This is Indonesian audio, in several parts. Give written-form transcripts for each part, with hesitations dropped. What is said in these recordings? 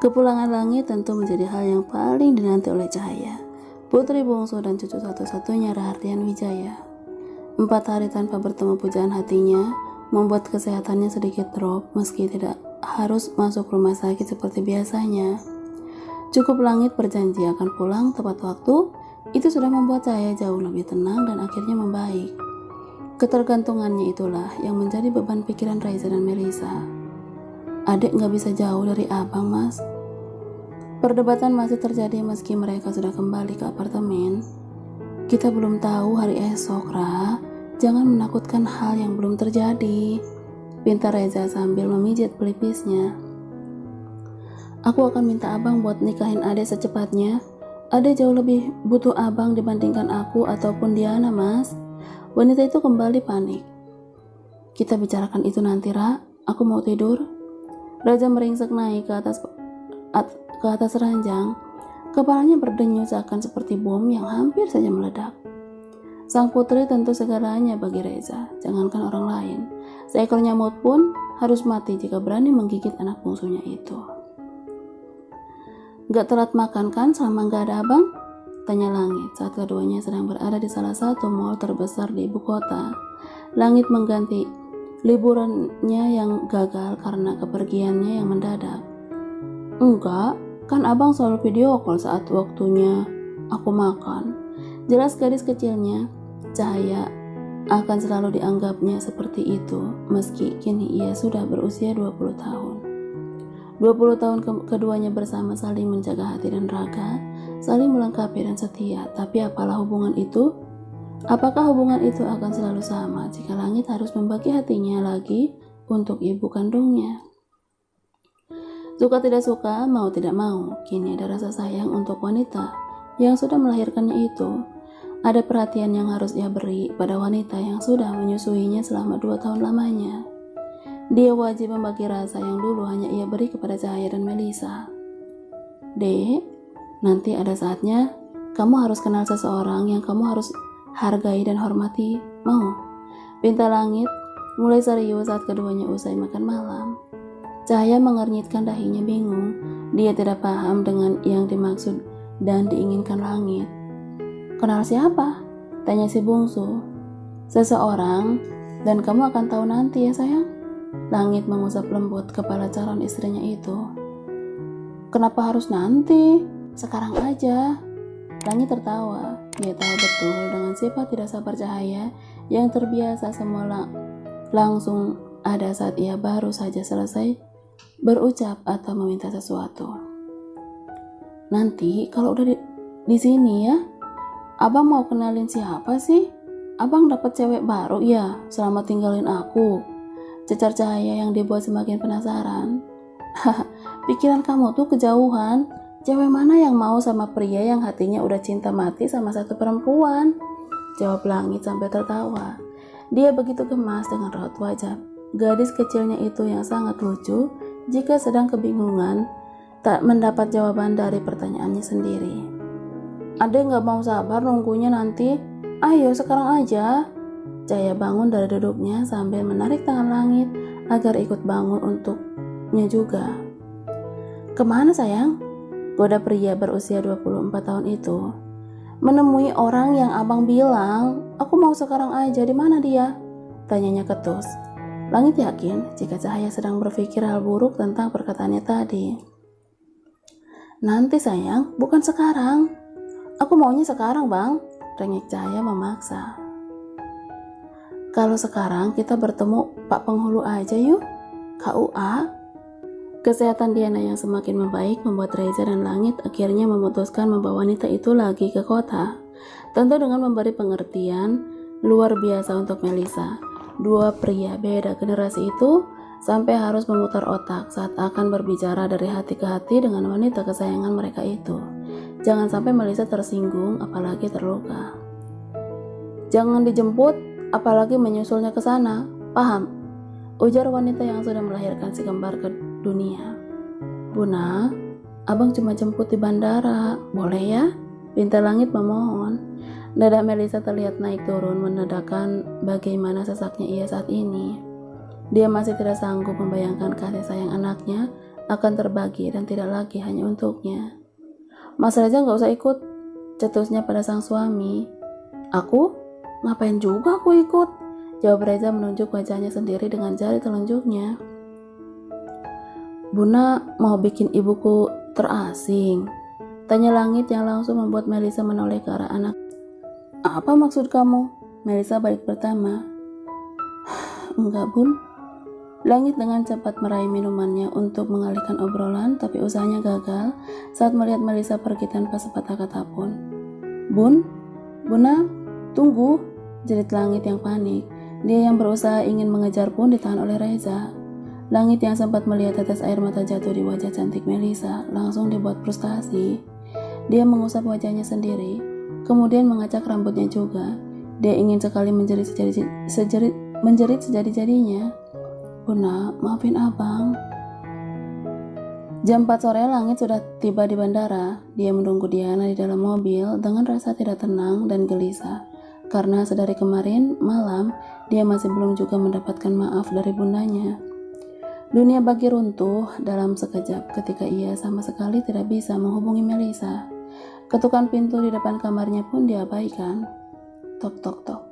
Kepulangan Langit tentu menjadi hal yang paling dinanti oleh Cahaya, putri bungsu dan cucu satu-satunya Rahardian Wijaya. 4 hari tanpa bertemu pujaan hatinya membuat kesehatannya sedikit drop meski tidak harus masuk rumah sakit seperti biasanya. Cukup Langit berjanji akan pulang tepat waktu, itu sudah membuat Cahaya jauh lebih tenang dan akhirnya membaik. Ketergantungannya itulah yang menjadi beban pikiran Reza dan Melisa. Adik gak bisa jauh dari abang, Mas. Perdebatan masih terjadi meski mereka sudah kembali ke apartemen. Kita belum tahu hari esok, Ra. Jangan menakutkan hal yang belum terjadi, pinta Reza sambil memijit pelipisnya. Aku akan minta abang buat nikahin Ade secepatnya. Ade jauh lebih butuh abang dibandingkan aku ataupun Diana, Mas. Wanita itu kembali panik. Kita bicarakan itu nanti, Ra. Aku mau tidur. Raja meringsek naik ke atas ranjang. Kepalanya berdenyut seakan seperti bom yang hampir saja meledak. Sang putri tentu segalanya bagi Reza, jangankan orang lain. Seekor nyamuk pun harus mati jika berani menggigit anak bungsunya itu. Gak telat makan kan selama gak ada abang? Tanya Langit saat keduanya sedang berada di salah satu mall terbesar di ibu kota. Langit mengganti liburannya yang gagal karena kepergiannya yang mendadak. Enggak, kan abang selalu video call saat waktunya aku makan. Jelas gadis kecilnya, Cahaya akan selalu dianggapnya seperti itu meski kini ia sudah berusia 20 tahun. 20 tahun keduanya bersama saling menjaga hati dan raga, saling melengkapi dan setia. Tapi apalah hubungan itu? Apakah hubungan itu akan selalu sama jika Langit harus membagi hatinya lagi untuk ibu kandungnya? Suka tidak suka, mau tidak mau, kini ada rasa sayang untuk wanita yang sudah melahirkannya itu. Ada perhatian yang harus ia beri pada wanita yang sudah menyusuinya selama 2 tahun lamanya. Dia wajib membagi rasa yang dulu hanya ia beri kepada Cahaya dan Melisa. Dek, nanti ada saatnya kamu harus kenal seseorang yang kamu harus hargai dan hormati, mau? Pinta Langit mulai serius saat keduanya usai makan malam. Cahaya mengernyitkan dahinya bingung. Dia tidak paham dengan yang dimaksud dan diinginkan Langit. Kenal siapa? Tanya si bungsu. Seseorang, dan kamu akan tahu nanti ya sayang. Langit mengusap lembut kepala calon istrinya itu. Kenapa harus nanti? Sekarang aja. Langit tertawa. Dia tahu betul dengan sifat tidak sabar Cahaya yang terbiasa semua langsung ada saat ia baru saja selesai berucap atau meminta sesuatu. Nanti kalau udah di sini ya, abang mau kenalin siapa sih? Abang dapat cewek baru ya selama tinggalin aku. Cecar Cahaya yang dibuat semakin penasaran. Pikiran kamu tuh kejauhan. Cewek mana yang mau sama pria yang hatinya udah cinta mati sama satu perempuan? Jawab Langit sambil tertawa. Dia begitu gemas dengan raut wajah gadis kecilnya itu yang sangat lucu jika sedang kebingungan tak mendapat jawaban dari pertanyaannya sendiri. Adek gak mau sabar nunggunya nanti. Ayo sekarang aja. Cahaya bangun dari duduknya sambil menarik tangan Langit agar ikut bangun untuknya juga. Kemana sayang? Goda pria berusia 24 tahun itu. Menemui orang yang abang bilang, aku mau sekarang aja, di mana dia? Tanyanya ketus. Langit yakin jika Cahaya sedang berpikir hal buruk tentang perkataannya tadi. Nanti sayang, bukan sekarang. Aku maunya sekarang bang, rengek Cahaya memaksa. Kalau sekarang kita bertemu Pak Penghulu aja yuk, KUA. Kesehatan Diana yang semakin membaik membuat Reza dan Langit akhirnya memutuskan membawa wanita itu lagi ke kota. Tentu dengan memberi pengertian luar biasa untuk Melisa. 2 pria beda generasi itu sampai harus memutar otak saat akan berbicara dari hati ke hati dengan wanita kesayangan mereka itu. Jangan sampai Melisa tersinggung apalagi terluka. Jangan dijemput apalagi menyusulnya ke sana, paham? Ujar wanita yang sudah melahirkan si kembar ke dunia. Buna, abang cuma jemput di bandara, boleh ya? Pinta Langit memohon. Dada Melisa terlihat naik turun menandakan bagaimana sesaknya ia saat ini. Dia masih tidak sanggup membayangkan kasih sayang anaknya akan terbagi dan tidak lagi hanya untuknya. Mas Reza gak usah ikut, cetusnya pada sang suami. Aku? Ngapain juga aku ikut? Jawab Reza menunjuk wajahnya sendiri dengan jari telunjuknya. Buna mau bikin ibuku terasing? Tanya Langit yang langsung membuat Melisa menoleh ke arah anak. Apa maksud kamu? Melisa balik pertama. Enggak, Bun. Langit dengan cepat meraih minumannya untuk mengalihkan obrolan, tapi usahanya gagal saat melihat Melisa pergi tanpa sepatah kata pun. Bun, Buna, tunggu, jerit Langit yang panik. Dia yang berusaha ingin mengejar pun ditahan oleh Reza. Langit yang sempat melihat tetes air mata jatuh di wajah cantik Melisa langsung dibuat frustasi. Dia mengusap wajahnya sendiri, kemudian mengacak rambutnya juga. Dia ingin sekali menjerit sejadi-jadinya. Buna, maafin abang. Jam 4 sore Langit sudah tiba di bandara. Dia menunggu Diana di dalam mobil dengan rasa tidak tenang dan gelisah. Karena sedari kemarin malam, dia masih belum juga mendapatkan maaf dari bundanya. Dunia bagi runtuh dalam sekejap ketika ia sama sekali tidak bisa menghubungi Melisa. Ketukan pintu di depan kamarnya pun diabaikan. Tok tok tok.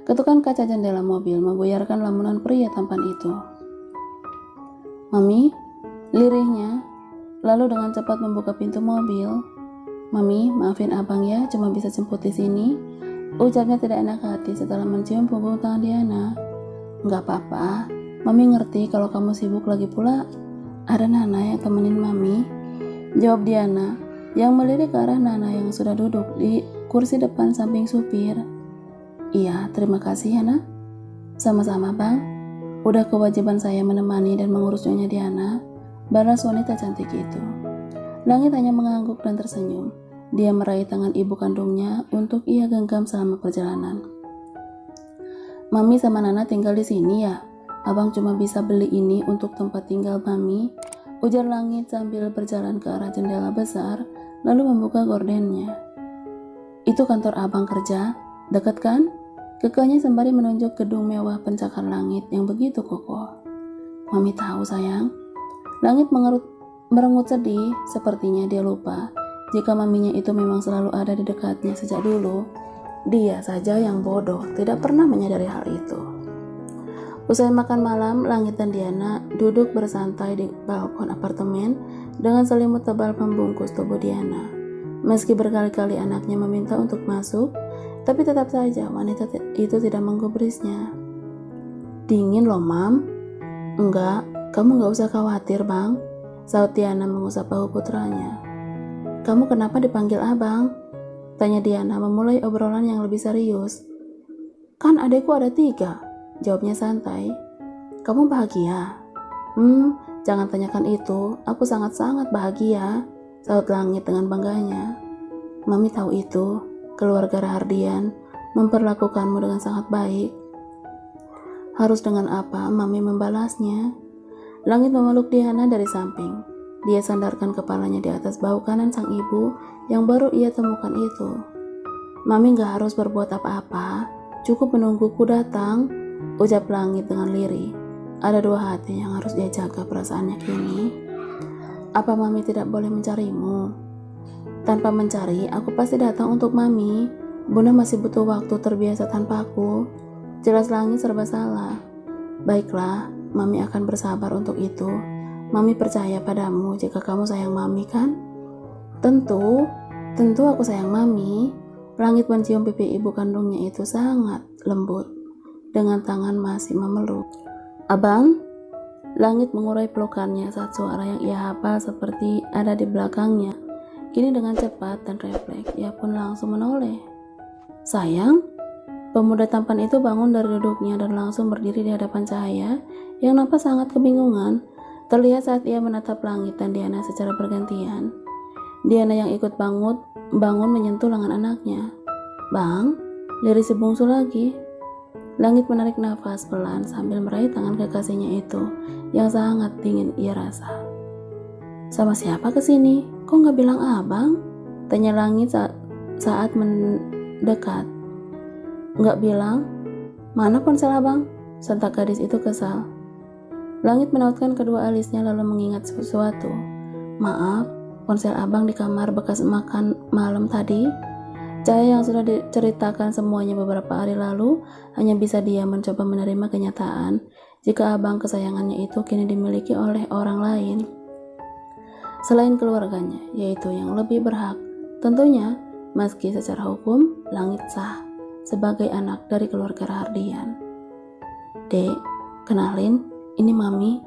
Ketukan kaca jendela mobil membuyarkan lamunan pria tampan itu. Mami, lirihnya, lalu dengan cepat membuka pintu mobil. Mami, maafin abang ya, cuma bisa jemput di sini. Ucapnya tidak enak hati setelah mencium punggung tangan Diana. Enggak apa-apa, Mami ngerti kalau kamu sibuk, lagi pula ada Nana yang temenin Mami. Jawab Diana yang melirik ke arah Nana yang sudah duduk di kursi depan samping supir. Iya, terima kasih ya nak. Sama-sama bang. Udah kewajiban saya menemani dan mengurus Nyonya Diana, balas wanita cantik itu. Langit hanya mengangguk dan tersenyum. Dia meraih tangan ibu kandungnya untuk ia genggam selama perjalanan. Mami sama Nana tinggal di sini ya? Abang cuma bisa beli ini untuk tempat tinggal Mami, ujar Langit sambil berjalan ke arah jendela besar, lalu membuka gordennya. Itu kantor abang kerja, dekat kan? Kekehnya sembari menunjuk gedung mewah pencakar langit yang begitu kokoh. Mami tahu sayang. Langit merengut sedih, sepertinya dia lupa jika maminya itu memang selalu ada di dekatnya sejak dulu. Dia saja yang bodoh, tidak pernah menyadari hal itu. Usai makan malam, Langit dan Diana duduk bersantai di balkon apartemen dengan selimut tebal membungkus tubuh Diana. Meski berkali-kali anaknya meminta untuk masuk, tapi tetap saja wanita itu tidak menggubrisnya. Dingin loh, Mam. Enggak, kamu gak usah khawatir, Bang, saut Diana mengusap bahu putranya. Kamu kenapa dipanggil abang? Tanya Diana memulai obrolan yang lebih serius. Kan adekku ada 3. Jawabnya santai. Kamu bahagia? Jangan tanyakan itu. Aku sangat-sangat bahagia, saut Langit dengan bangganya. Mami tahu itu. Keluarga Rahardian memperlakukanmu dengan sangat baik. Harus dengan apa Mami membalasnya? Langit memeluk Diana dari samping. Dia sandarkan kepalanya di atas bahu kanan sang ibu yang baru ia temukan itu. Mami gak harus berbuat apa-apa. Cukup menungguku datang, ucap Langit dengan lirih. Ada 2 hati yang harus dia jaga perasaannya kini. Apa Mami tidak boleh mencarimu? Tanpa mencari, aku pasti datang untuk Mami. Bunda masih butuh waktu terbiasa tanpa aku. Jelas Langit serba salah. Baiklah, Mami akan bersabar untuk itu. Mami percaya padamu jika kamu sayang Mami kan? Tentu aku sayang Mami. Langit mencium pipi ibu kandungnya itu sangat lembut. Dengan tangan masih memeluk. Abang? Langit mengurai pelukannya saat suara yang ia hafal seperti ada di belakangnya. Kini dengan cepat dan refleks, ia pun langsung menoleh. Sayang? Pemuda tampan itu bangun dari duduknya dan langsung berdiri di hadapan cahaya yang nampak sangat kebingungan. Terlihat saat ia menatap Langit dan Diana secara bergantian. Diana yang ikut bangun menyentuh lengan anaknya. Bang, lirik si bungsu lagi. Langit menarik nafas pelan sambil meraih tangan kekasihnya itu yang sangat dingin ia rasa. Sama siapa kesini? Kok gak bilang abang? Tanya Langit saat mendekat. Gak bilang? Mana ponsel abang? Sentak gadis itu kesal. Langit menautkan kedua alisnya lalu mengingat sesuatu. Maaf, ponsel abang di kamar bekas makan malam tadi. Cahaya yang sudah diceritakan semuanya beberapa hari lalu hanya bisa diam mencoba menerima kenyataan jika abang kesayangannya itu kini dimiliki oleh orang lain selain keluarganya, yaitu yang lebih berhak. Tentunya, meski secara hukum Langit sah sebagai anak dari keluarga Rahardian. Dek, kenalin, ini Mami,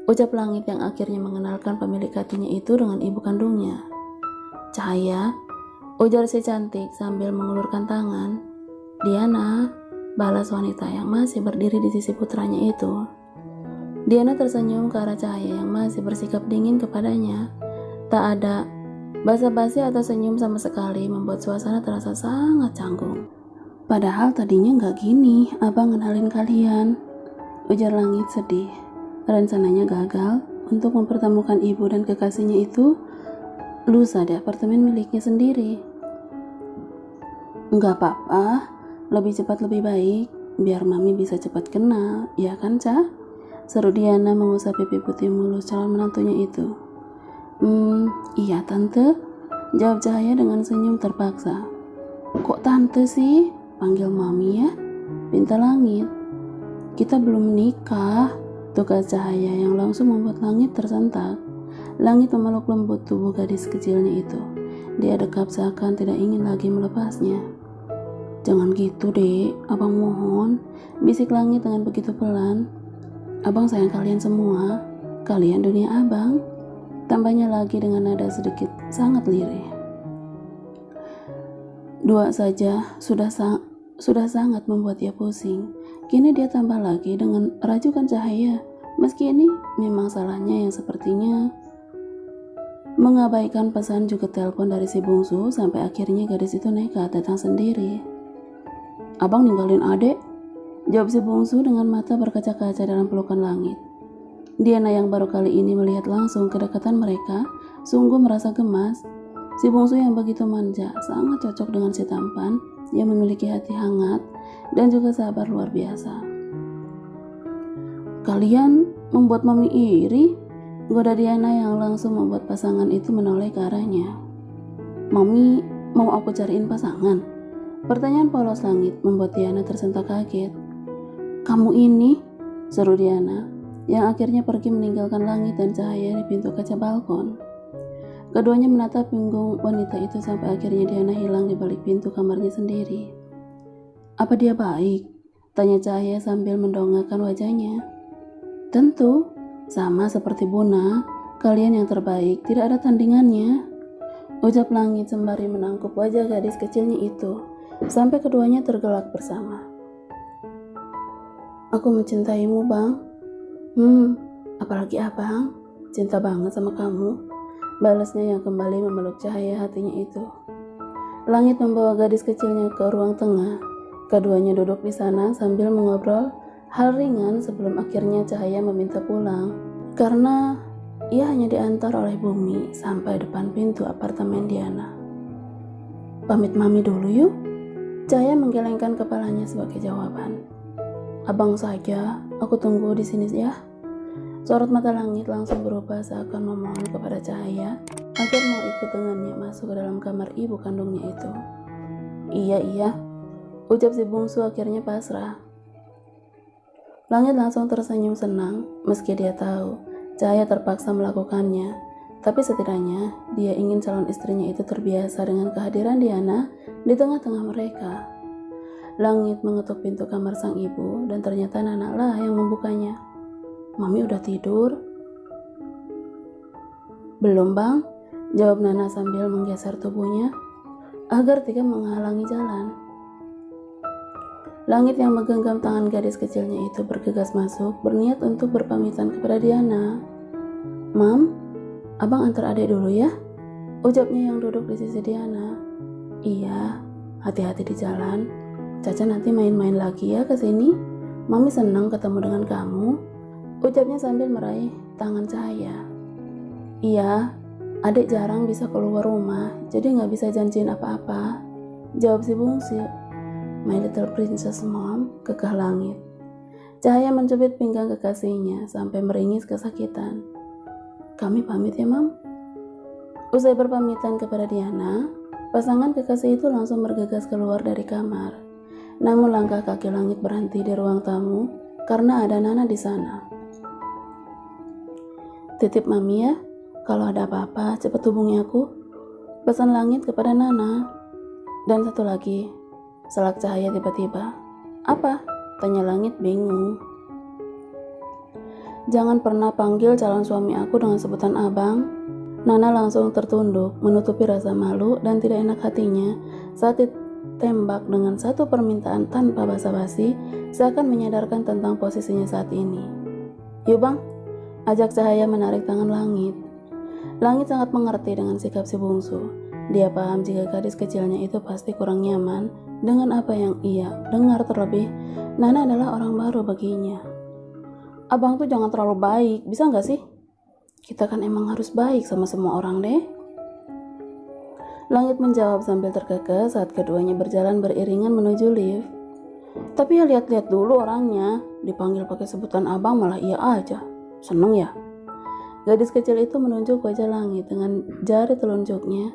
ucap Langit yang akhirnya mengenalkan pemilik hatinya itu dengan ibu kandungnya. Cahaya, ujar si cantik sambil mengulurkan tangan. Diana, balas wanita yang masih berdiri di sisi putranya itu. Diana tersenyum ke arah Cahaya yang masih bersikap dingin kepadanya. Tak ada basa-basi atau senyum sama sekali membuat suasana terasa sangat canggung. Padahal tadinya nggak gini, abang ngenalin kalian, ujar Langit sedih. Rencananya gagal untuk mempertemukan ibu dan kekasihnya itu lusa di apartemen miliknya sendiri. Nggak apa-apa, lebih cepat lebih baik, biar Mami bisa cepat kenal, ya kan Ca? Seru Diana mengusap pipi putih mulus calon menantunya itu. Iya tante, jawab Cahaya dengan senyum terpaksa. Kok tante sih? Panggil Mami ya, pinta Langit. Kita belum menikah, tugas Cahaya yang langsung membuat Langit tersentak. Langit memeluk lembut tubuh gadis kecilnya itu. Dia dekap seakan tidak ingin lagi melepasnya. Jangan gitu dek, abang mohon, bisik Langit dengan begitu pelan. Abang sayang kalian semua, kalian dunia abang. Tambahnya lagi dengan nada sedikit sangat lirih. Dua saja sudah sangat membuat dia pusing. Kini dia tambah lagi dengan rajukan Cahaya. Meski ini memang salahnya yang sepertinya mengabaikan pesan juga telepon dari si bungsu sampai akhirnya gadis itu nekat datang sendiri. Abang ninggalin adek, jawab si bungsu dengan mata berkaca-kaca dalam pelukan Langit. Diana yang baru kali ini melihat langsung kedekatan mereka sungguh merasa gemas. Si bungsu yang begitu manja sangat cocok dengan si tampan yang memiliki hati hangat dan juga sabar luar biasa. Kalian membuat Mami iri, goda Diana yang langsung membuat pasangan itu menoleh ke arahnya. Mami mau aku cariin pasangan? Pertanyaan polos Langit membuat Diana tersentak kaget. Kamu ini, seru Diana yang akhirnya pergi meninggalkan Langit dan Cahaya di pintu kaca balkon. Keduanya menatap punggung wanita itu sampai akhirnya Diana hilang di balik pintu kamarnya sendiri. Apa dia baik? Tanya Cahaya sambil mendongakkan wajahnya. Tentu, sama seperti Buna, kalian yang terbaik, tidak ada tandingannya, ucap Langit sembari menangkup wajah gadis kecilnya itu, sampai keduanya tergelak bersama. Aku mencintaimu, Bang. Apalagi abang, cinta banget sama kamu, balasnya yang kembali memeluk Cahaya hatinya itu. Langit membawa gadis kecilnya ke ruang tengah. Keduanya duduk di sana sambil mengobrol hal ringan sebelum akhirnya Cahaya meminta pulang karena ia hanya diantar oleh Bumi sampai depan pintu apartemen Diana. Pamit Mami dulu yuk, Cahaya menggelengkan kepalanya sebagai jawaban. Abang saja, aku tunggu di sini ya. Sorot mata Langit langsung berubah seakan memohon kepada Cahaya agar mau ikut dengannya masuk ke dalam kamar ibu kandungnya itu. Iya, ucap si bungsu akhirnya pasrah. Langit langsung tersenyum senang meski dia tahu Cahaya terpaksa melakukannya. Tapi setidaknya dia ingin calon istrinya itu terbiasa dengan kehadiran Diana di tengah-tengah mereka. Langit mengetuk pintu kamar sang ibu dan ternyata Nana lah yang membukanya. Mami udah tidur? Belum bang, jawab Nana sambil menggeser tubuhnya agar tidak menghalangi jalan. Langit yang menggenggam tangan gadis kecilnya itu bergegas masuk berniat untuk berpamitan kepada Diana. Mam, abang antar adik dulu ya, ucapnya yang duduk di sisi Diana. Iya, hati-hati di jalan. Caca nanti main-main lagi ya ke sini. Mami senang ketemu dengan kamu, ucapnya sambil meraih tangan Cahaya. Iya, adik jarang bisa keluar rumah, jadi gak bisa janjiin apa-apa, jawab si bungsu. My little princess mom, kekeh Langit. Cahaya mencubit pinggang kekasihnya sampai meringis kesakitan. Kami pamit ya, Mam. Usai berpamitan kepada Diana, pasangan kekasih itu langsung bergegas keluar dari kamar. Namun langkah kaki Langit berhenti di ruang tamu karena ada Nana di sana. Titip Mami ya, kalau ada apa-apa cepat hubungi aku, pesan Langit kepada Nana. Dan satu lagi, selak Cahaya tiba-tiba. Apa? Tanya Langit bingung. Jangan pernah panggil calon suami aku dengan sebutan abang. Nana langsung tertunduk, menutupi rasa malu dan tidak enak hatinya saat ditembak dengan satu permintaan tanpa basa-basi, seakan menyadarkan tentang posisinya saat ini. Yuk bang, ajak Cahaya menarik tangan Langit. Langit sangat mengerti dengan sikap si bungsu. Dia paham jika gadis kecilnya itu pasti kurang nyaman dengan apa yang ia dengar, terlebih Nana adalah orang baru baginya. Abang tuh jangan terlalu baik, bisa gak sih? Kita kan emang harus baik sama semua orang deh. Langit menjawab sambil terkekeh saat keduanya berjalan beriringan menuju lift. Tapi ya lihat-lihat dulu orangnya, dipanggil pakai sebutan abang malah iya aja. Seneng ya? Gadis kecil itu menunjuk wajah Langit dengan jari telunjuknya.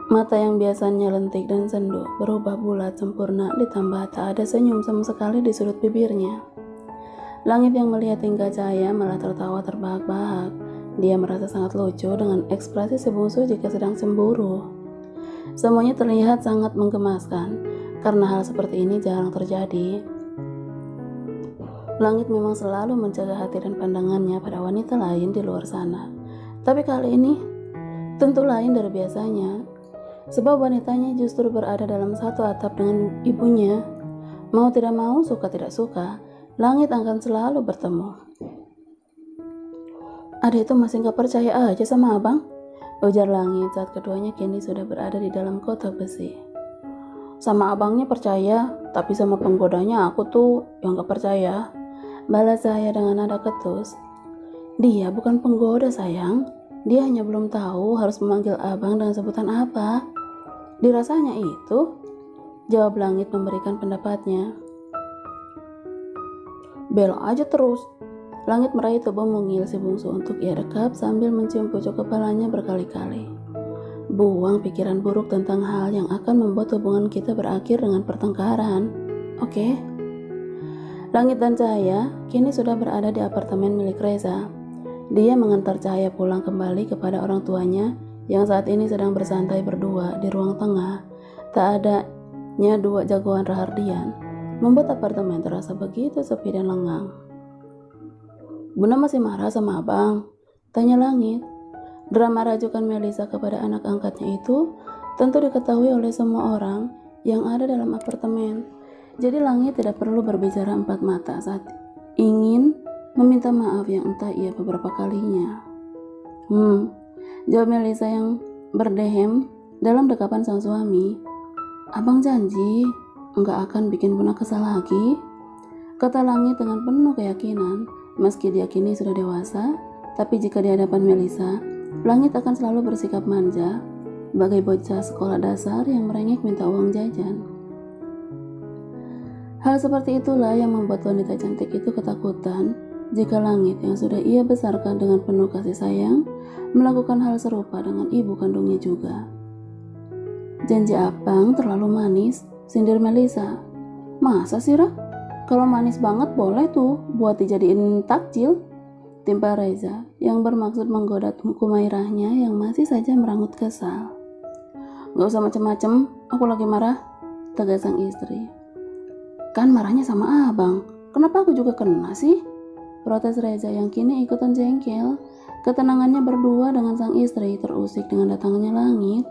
Mata yang biasanya lentik dan sendu berubah bulat sempurna, ditambah tak ada senyum sama sekali di sudut bibirnya. Langit yang melihat tingkah Cahaya malah tertawa terbahak-bahak. Dia merasa sangat lucu dengan ekspresi si bungsu jika sedang cemburu. Semuanya terlihat sangat menggemaskan, karena hal seperti ini jarang terjadi. Langit memang selalu menjaga hati dan pandangannya pada wanita lain di luar sana. Tapi kali ini tentu lain dari biasanya. Sebab wanitanya justru berada dalam satu atap dengan ibunya. Mau tidak mau, suka tidak suka, Langit akan selalu bertemu. Ada itu masih gak percaya aja sama abang, ujar Langit saat keduanya kini sudah berada di dalam kotak besi. Sama abangnya percaya, tapi sama penggodanya aku tuh yang gak percaya, balas Cahaya dengan nada ketus. Dia bukan penggoda sayang, dia hanya belum tahu harus memanggil abang dengan sebutan apa. Dirasanya itu, jawab Langit memberikan pendapatnya. Bela aja terus. Langit meraih tubuh mungil si bungsu untuk ia dekap sambil mencium pucuk kepalanya berkali-kali. Buang pikiran buruk tentang hal yang akan membuat hubungan kita berakhir dengan pertengkaran. Oke? Langit dan Cahaya kini sudah berada di apartemen milik Reza. Dia mengantar Cahaya pulang kembali kepada orang tuanya yang saat ini sedang bersantai berdua di ruang tengah. Tak adanya dua jagoan Rahardian membuat apartemen terasa begitu sepi dan lengang. Bunda masih marah sama abang? Tanya Langit. Drama rajukan Melisa kepada anak angkatnya itu tentu diketahui oleh semua orang yang ada dalam apartemen. Jadi Langit tidak perlu berbicara empat mata saat ingin meminta maaf yang entah ia beberapa kalinya. Jawab Melisa yang berdehem dalam dekapan sang suami. Abang janji enggak akan bikin Bunda kesal lagi, kata Langit dengan penuh keyakinan. Meski dia kini sudah dewasa, tapi jika di hadapan Melisa, Langit akan selalu bersikap manja, bagai bocah sekolah dasar yang merengek minta uang jajan. Hal seperti itulah yang membuat wanita cantik itu ketakutan jika Langit yang sudah ia besarkan dengan penuh kasih sayang melakukan hal serupa dengan ibu kandungnya juga. Janji abang terlalu manis, sindir Melisa. Masa sih Ra? Kalau manis banget boleh tuh buat dijadiin takjil, timpal Reza yang bermaksud menggoda Kumairahnya yang masih saja merangut kesal. Gak usah macem-macem, aku lagi marah, tegas sang istri. Kan marahnya sama abang, kenapa aku juga kena sih? Protes Reza yang kini ikutan jengkel. Ketenangannya berdua dengan sang istri terusik dengan datangnya Langit.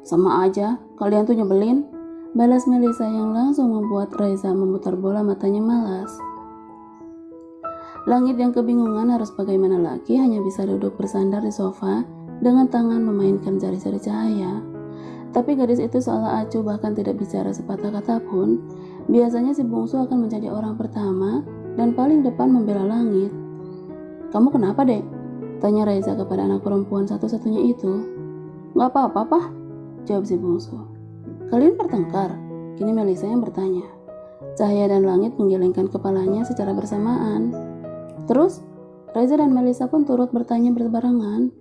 Sama aja, kalian tuh nyebelin, balas Melisa yang langsung membuat Reza memutar bola matanya malas. Langit yang kebingungan harus bagaimana lagi hanya bisa duduk bersandar di sofa dengan tangan memainkan jari-jari Cahaya. Tapi gadis itu seolah acuh bahkan tidak bicara sepatah kata pun. Biasanya si bungsu akan menjadi orang pertama dan paling depan membela Langit. Kamu kenapa dek? Tanya Reza kepada anak perempuan satu-satunya itu. Gak apa-apa, Pak, jawab si bungsu. Kalian bertengkar? Kini Melisa yang bertanya. Cahaya dan Langit menggelengkan kepalanya secara bersamaan. Terus, Reza dan Melisa pun turut bertanya berbarengan.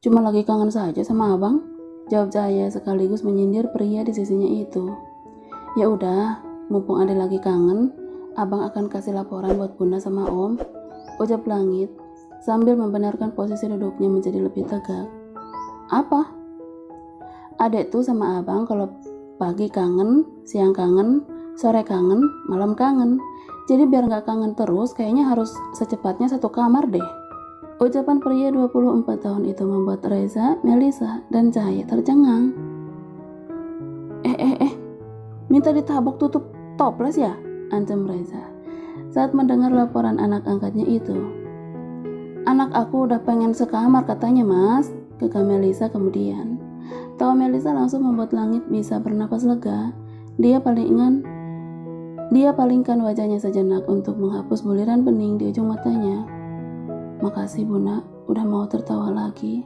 Cuma lagi kangen saja sama abang, jawab Cahaya sekaligus menyindir pria di sisinya itu. Ya udah, mumpung ada lagi kangen, abang akan kasih laporan buat Bunda sama Om, ucap Langit sambil membenarkan posisi duduknya menjadi lebih tegak. Apa? Adek tuh sama abang kalau pagi kangen, siang kangen, sore kangen, malam kangen. Jadi biar gak kangen terus, kayaknya harus secepatnya satu kamar deh. Ucapan pria 24 tahun itu membuat Reza, Melisa, dan Cahaya tercengang. Minta ditabok tutup toples ya? Ancam Reza saat mendengar laporan anak angkatnya itu. Anak aku udah pengen sekamar katanya mas, kekeh Melisa kemudian. Tawa Melisa langsung membuat Langit bisa bernapas lega. Dia palingkan wajahnya sejenak untuk menghapus buliran bening di ujung matanya. Makasih Bunda, udah mau tertawa lagi.